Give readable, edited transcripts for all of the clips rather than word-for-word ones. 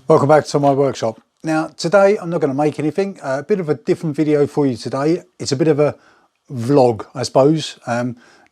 Welcome back to my workshop. Now today I'm not going to make anything, a bit of a different video for you today. It's a bit of a vlog, I suppose.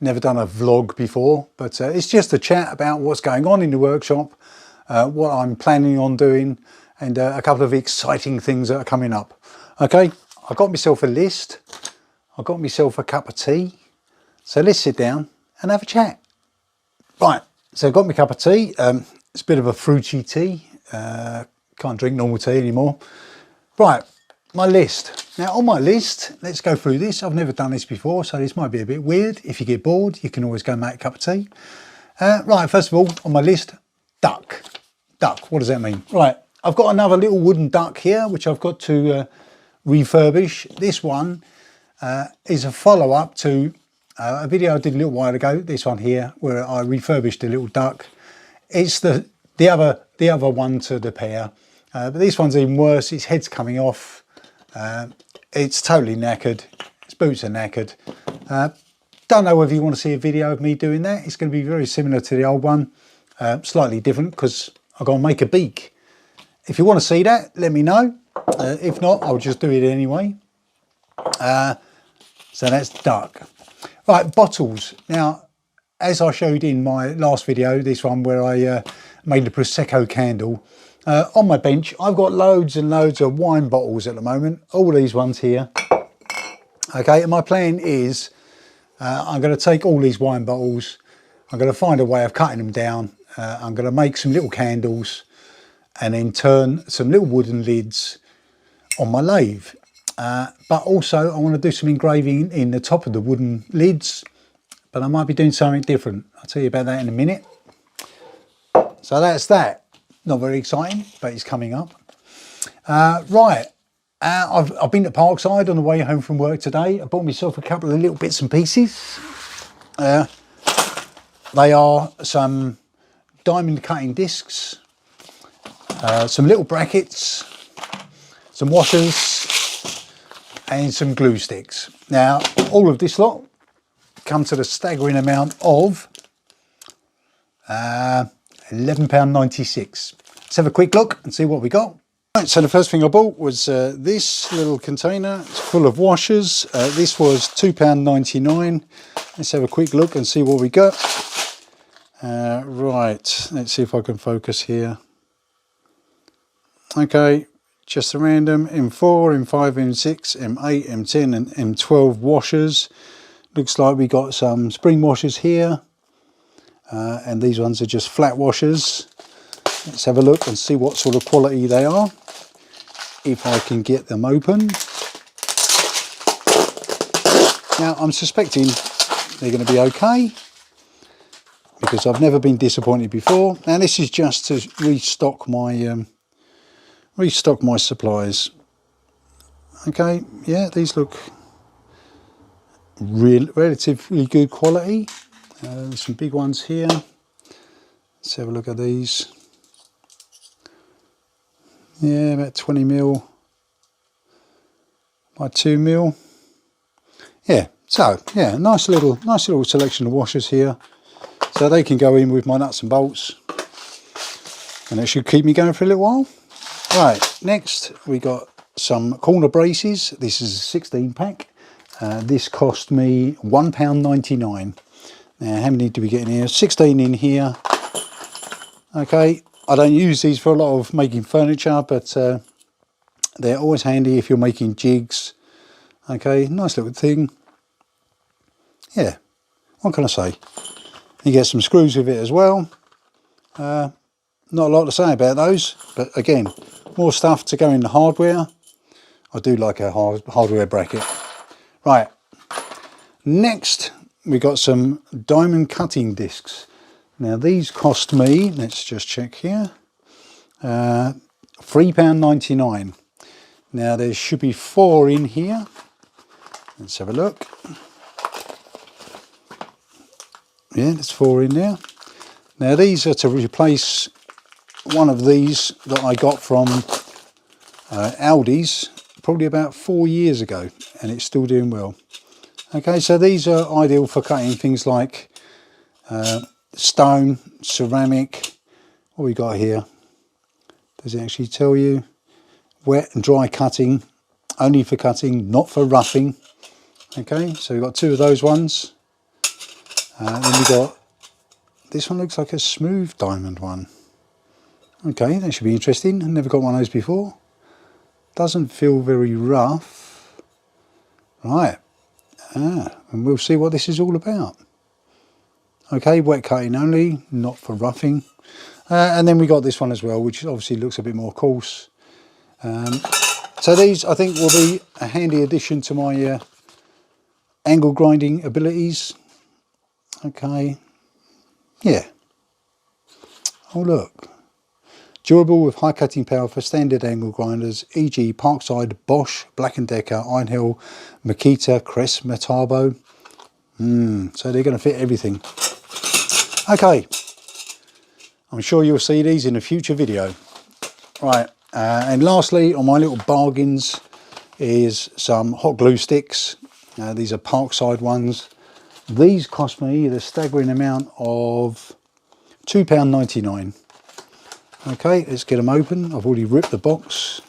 Never done a vlog before, but it's just a chat about what's going on in the workshop, what I'm planning on doing, and a couple of exciting things that are coming up. Okay, I got myself a list, I got myself a cup of tea, so let's sit down and have a chat. Right, so I got my cup of tea. It's a bit of a fruity tea. Can't drink normal tea anymore. Right, my list. Now on my list, let's go through this. I've never done this before, so this might be a bit weird. If you get bored, you can always go and make a cup of tea. Right, first of all, on my list, duck. Duck, what does that mean? Right, I've got another little wooden duck here, which I've got to refurbish. This one is a follow-up to a video I did a little while ago, this one here, where I refurbished a little duck. It's the other one to the pair, but this one's even worse. Its head's coming off. It's totally knackered. Its boots are knackered. Don't know whether you want to see a video of me doing that. It's going to be very similar to the old one, slightly different because I've got to make a beak. If you want to see that, let me know. If not, I'll just do it anyway. So that's duck. Right, bottles. Now, as I showed in my last video, this one where I made a Prosecco candle, on my bench I've got loads and loads of wine bottles at the moment, all these ones here. Okay, and my plan is I'm going to take all these wine bottles, I'm going to find a way of cutting them down, I'm going to make some little candles and then turn some little wooden lids on my lathe. But also I want to do some engraving in the top of the wooden lids, but I might be doing something different. I'll tell you about that in a minute. So that's that. Not very exciting, but it's coming up. Right, I've been to Parkside on the way home from work today. I bought myself a couple of little bits and pieces. They are some diamond cutting discs, some little brackets, some washers, and some glue sticks. Now, all of this lot come to the staggering amount of £11.96. Let's have a quick look and see what we got. Right, so the first thing I bought was this little container. It's full of washers. This was £2.99. Let's have a quick look and see what we got. Right, let's see if I can focus here. Okay, just a random M4, M5, M6, M8, M10 and M12 washers. Looks like we got some spring washers here. And these ones are just flat washers. Let's have a look and see what sort of quality they are, if I can get them open. Now I'm suspecting they're going to be okay, because I've never been disappointed before. Now this is just to restock my supplies. Okay, yeah, these look relatively good quality. There's some big ones here. Let's have a look at these. Yeah, about 20mm by 2mm. Yeah, so yeah, nice little selection of washers here. So they can go in with my nuts and bolts, and it should keep me going for a little while. Right, next we got some corner braces. This is a 16 pack. This cost me £1.99. Now, how many do we get in here? 16 in here. Okay, I don't use these for a lot of making furniture, but they're always handy if you're making jigs. Okay, nice little thing. Yeah, what can I say? You get some screws with it as well. Not a lot to say about those, but again, more stuff to go in the hardware. I do like a hardware bracket. Right, next we got some diamond cutting discs. Now these cost me, let's just check here, £3.99. Now there should be 4 in here. Let's have a look. Yeah, there's 4 in there. Now these are to replace one of these that I got from Aldi's probably about 4 years ago, and it's still doing well. Okay, so these are ideal for cutting things like stone, ceramic. What we got here? Does it actually tell you? Wet and dry cutting, only for cutting, not for roughing. Okay, so we've got two of those ones. Then we got, this one looks like a smooth diamond one. Okay, that should be interesting. I've never got one of those before. Doesn't feel very rough. Right, and we'll see what this is all about. Okay, wet cutting only, not for roughing. And then we got this one as well, which obviously looks a bit more coarse. So these, I think, will be a handy addition to my angle grinding abilities. Okay, yeah. Oh look, durable with high cutting power for standard angle grinders, e.g. Parkside, Bosch, Black & Decker, Iron Hill, Makita, Crest, Metabo. So they're going to fit everything. Okay, I'm sure you'll see these in a future video. Right, and lastly on my little bargains is some hot glue sticks. These are Parkside ones. These cost me the staggering amount of £2.99. Okay, let's get them open. I've already ripped the box.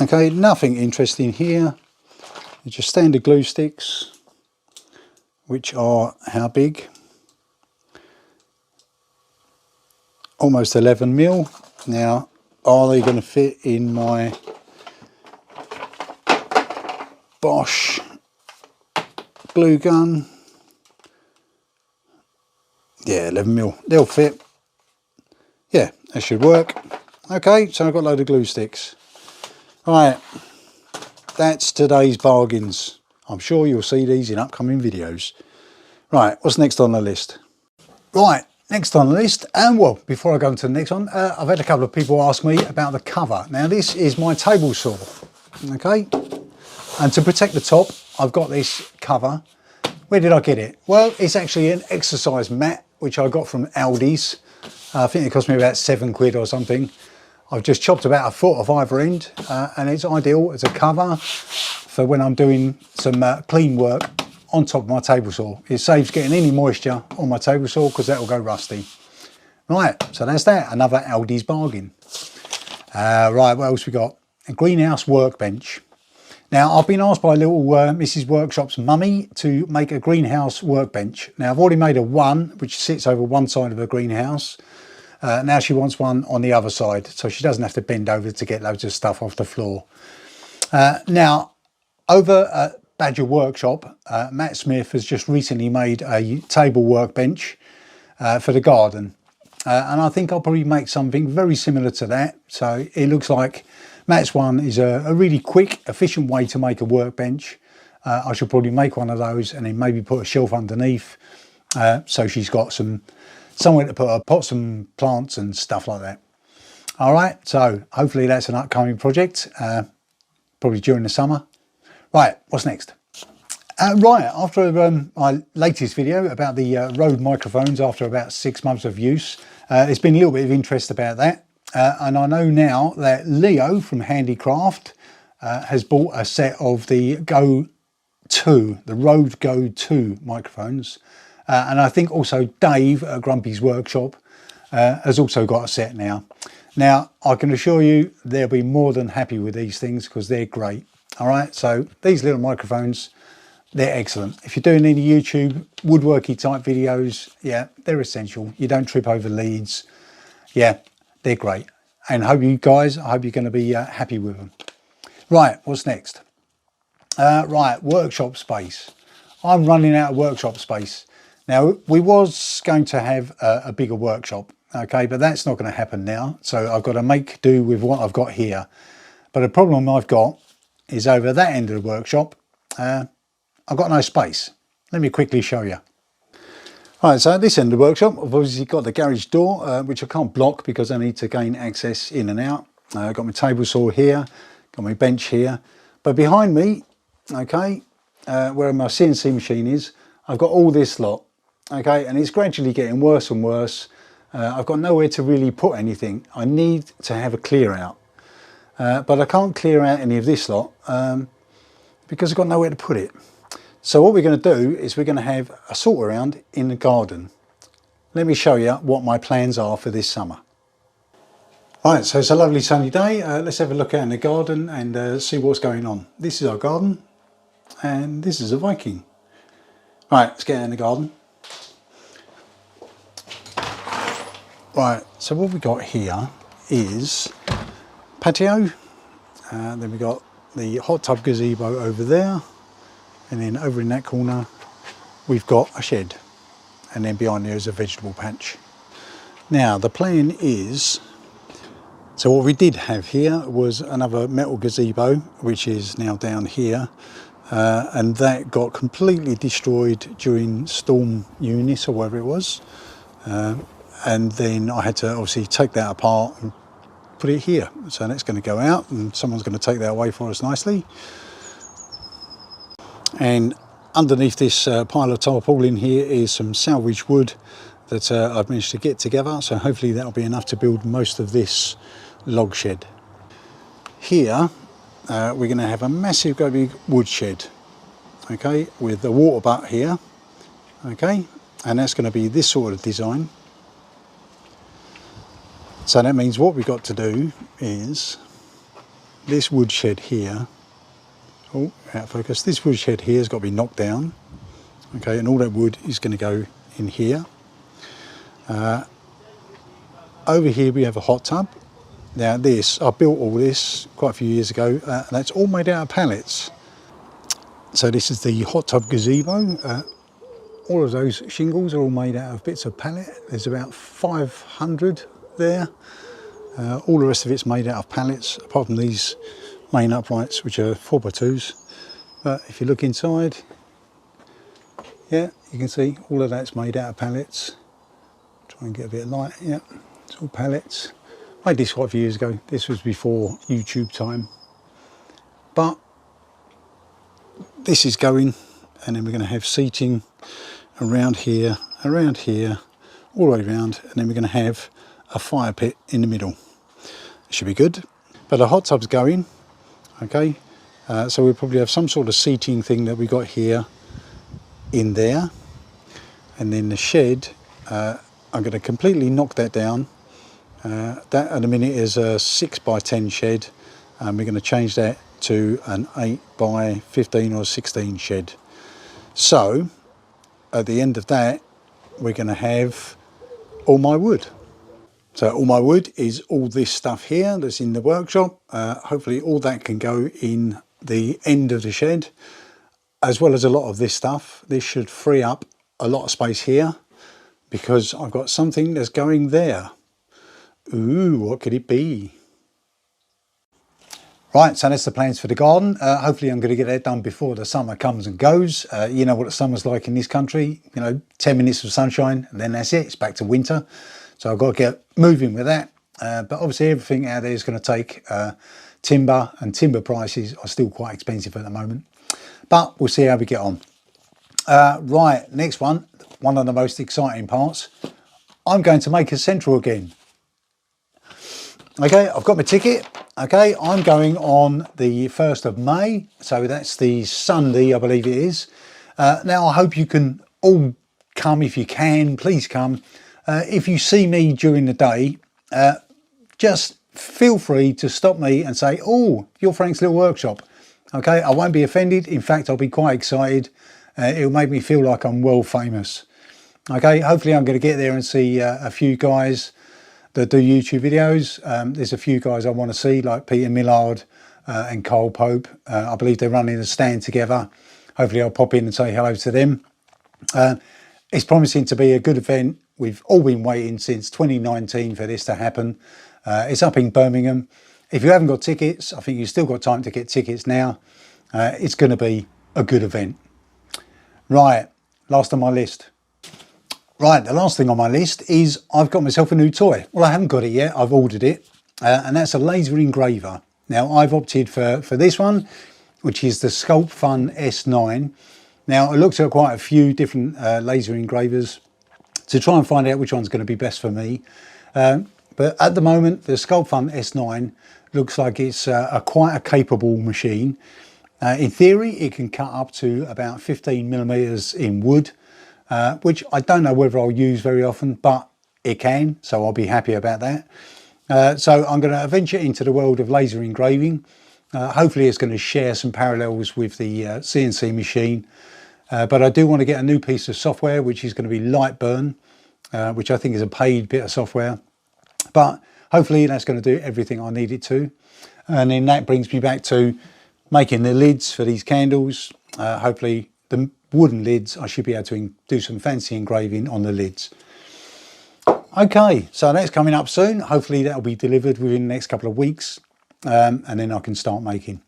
Okay, nothing interesting here. They're just standard glue sticks, which are how big? Almost 11 mil. Now, are they going to fit in my Bosch glue gun? Yeah, 11 mil. They'll fit. Yeah, that should work. Okay, so I've got a load of glue sticks. Right, that's today's bargains. I'm sure you'll see these in upcoming videos. Right, what's next on the list? Right, next on the list, and well, before I go into the next one, I've had a couple of people ask me about the cover. Now this is my table saw, okay? And to protect the top, I've got this cover. Where did I get it? Well, it's actually an exercise mat, which I got from Aldi's. I think it cost me about £7 or something. I've just chopped about a foot off either end, and it's ideal as a cover for when I'm doing some clean work on top of my table saw. It saves getting any moisture on my table saw because that will go rusty. Right, so that's that, another Aldi's bargain. Right, what else we got? A greenhouse workbench. Now, I've been asked by little Mrs. Workshop's mummy to make a greenhouse workbench. Now, I've already made a one, which sits over one side of her greenhouse. Now she wants one on the other side, so she doesn't have to bend over to get loads of stuff off the floor. Now, over at Badgerworkshop, Matt Smith has just recently made a table workbench for the garden. And I think I'll probably make something very similar to that. So it looks like Matt's one is a really quick, efficient way to make a workbench. I should probably make one of those and then maybe put a shelf underneath. So she's got somewhere to put her pots and plants and stuff like that. All right, so hopefully that's an upcoming project, probably during the summer. Right, what's next? Right, after my latest video about the Rode microphones after about 6 months of use, there's been a little bit of interest about that. And I know now that Leo from Handicraft has bought a set of the Go 2, the Rode Go 2 microphones. And I think also Dave at Grumpy's Workshop has also got a set now. Now, I can assure you they'll be more than happy with these things because they're great. All right, so these little microphones, they're excellent. If you're doing any YouTube woodworky type videos, yeah, they're essential. You don't trip over leads. Yeah, they're great. And I hope you guys, I hope you're going to be happy with them. Right, what's next? Right, workshop space. I'm running out of workshop space. Now, we was going to have a bigger workshop, okay, but that's not going to happen now. So I've got to make do with what I've got here. But the problem I've got is over that end of the workshop, I've got no space. Let me quickly show you. Right, so at this end of the workshop, I've obviously got the garage door, which I can't block because I need to gain access in and out. I've got my table saw here, got my bench here. But behind me, okay, where my CNC machine is, I've got all this lot, okay, and it's gradually getting worse and worse. I've got nowhere to really put anything. I need to have a clear out. but I can't clear out any of this lot because I've got nowhere to put it. So what we're going to do is we're going to have a sort around in the garden. Let me show you what my plans are for this summer. Right, so it's a lovely sunny day. Let's have a look out in the garden and see what's going on. This is our garden and this is a Viking. Right, let's get out in the garden. Right, so what we've got here is patio. Then we've got the hot tub gazebo over there. And then over in that corner, we've got a shed. And then behind there is a vegetable patch. Now, the plan is, so what we did have here was another metal gazebo, which is now down here. And that got completely destroyed during Storm Eunice or whatever it was. And then I had to obviously take that apart and put it here. So that's going to go out and someone's going to take that away for us nicely. And underneath this pile of tarpaulin here is some salvage wood that I've managed to get together. So hopefully that'll be enough to build most of this log shed. Here we're going to have a massive great big wood shed, okay, with the water butt here, okay, and that's going to be this sort of design. So that means what we've got to do is this wood shed here, oh, out of focus, this wood shed here has got to be knocked down, okay, and all that wood is going to go in here. Over here we have a hot tub. Now this, I built all this quite a few years ago, and that's all made out of pallets. So this is the hot tub gazebo. All of those shingles are all made out of bits of pallet. There's about 500 there. All the rest of it's made out of pallets, apart from these main uprights, which are 4x2s. But if you look inside, yeah, you can see all of that's made out of pallets. Try and get a bit of light, yeah, it's all pallets. I made this quite a few years ago. This was before YouTube time. But this is going, and then we're going to have seating around here, all the way around, and then we're going to have a fire pit in the middle. It should be good. But the hot tub's going, okay, so we'll probably have some sort of seating thing that we got here in there. And then the shed, I'm going to completely knock that down. That at the minute is a 6x10 shed, and we're going to change that to an 8x15 or 16 shed. So at the end of that, we're going to have all my wood. So all my wood is all this stuff here that's in the workshop. Hopefully all that can go in the end of the shed, as well as a lot of this stuff. This should free up a lot of space here because I've got something that's going there. Ooh, what could it be? Right, so that's the plans for the garden. Hopefully I'm going to get that done before the summer comes and goes. You know what the summer's like in this country, you know, 10 minutes of sunshine and then that's it, it's back to winter. So I've got to get moving with that. But obviously everything out there is going to take timber, and timber prices are still quite expensive at the moment. But we'll see how we get on. Right, next one of the most exciting parts. I'm going to make a central again. Okay, I've got my ticket. Okay, I'm going on the 1st of May. So that's the Sunday, I believe it is. Now, I hope you can all come if you can. Please come. If you see me during the day, just feel free to stop me and say, oh, you're Frank's Little Workshop. Okay, I won't be offended. In fact, I'll be quite excited. It'll make me feel like I'm world famous. Okay, hopefully I'm going to get there and see a few guys that do YouTube videos. There's a few guys I want to see, like Peter Millard and Carl Pope. I believe they're running a stand together. Hopefully I'll pop in and say hello to them. It's promising to be a good event. We've all been waiting since 2019 for this to happen. It's up in Birmingham. If you haven't got tickets, I think you've still got time to get tickets now. It's going to be a good event. Right, last on my list. Right, the last thing on my list is I've got myself a new toy. Well, I haven't got it yet, I've ordered it, and that's a laser engraver. Now, I've opted for this one, which is the Sculpfun S9. Now, I looked at quite a few different laser engravers to try and find out which one's going to be best for me. But at the moment, the Sculpfun S9 looks like it's quite a capable machine. In theory, it can cut up to about 15mm in wood, which I don't know whether I'll use very often, but it can, so I'll be happy about that. So I'm going to venture into the world of laser engraving. Hopefully it's going to share some parallels with the CNC machine, but I do want to get a new piece of software, which is going to be Lightburn, which I think is a paid bit of software, but hopefully that's going to do everything I need it to. And then that brings me back to making the lids for these candles. Hopefully the wooden lids, I should be able to do some fancy engraving on the lids. Okay, so that's coming up soon. Hopefully that'll be delivered within the next couple of weeks, and then I can start making.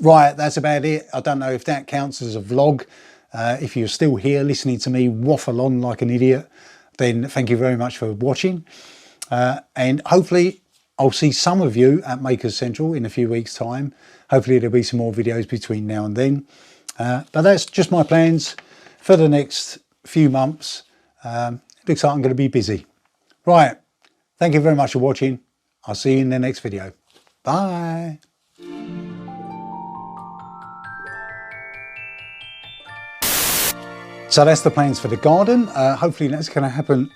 Right, that's about it. I don't know if that counts as a vlog. If you're still here listening to me waffle on like an idiot, then thank you very much for watching. And hopefully I'll see some of you at Makers Central in a few weeks' time. Hopefully there'll be some more videos between now and then. But that's just my plans for the next few months. It looks like I'm going to be busy. Right, thank you very much for watching. I'll see you in the next video. Bye. So that's the plans for the garden. Hopefully that's going to happen.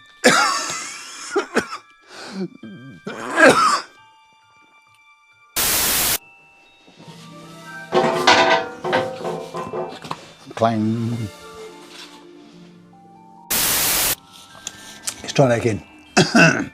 Clang. Let's try that again.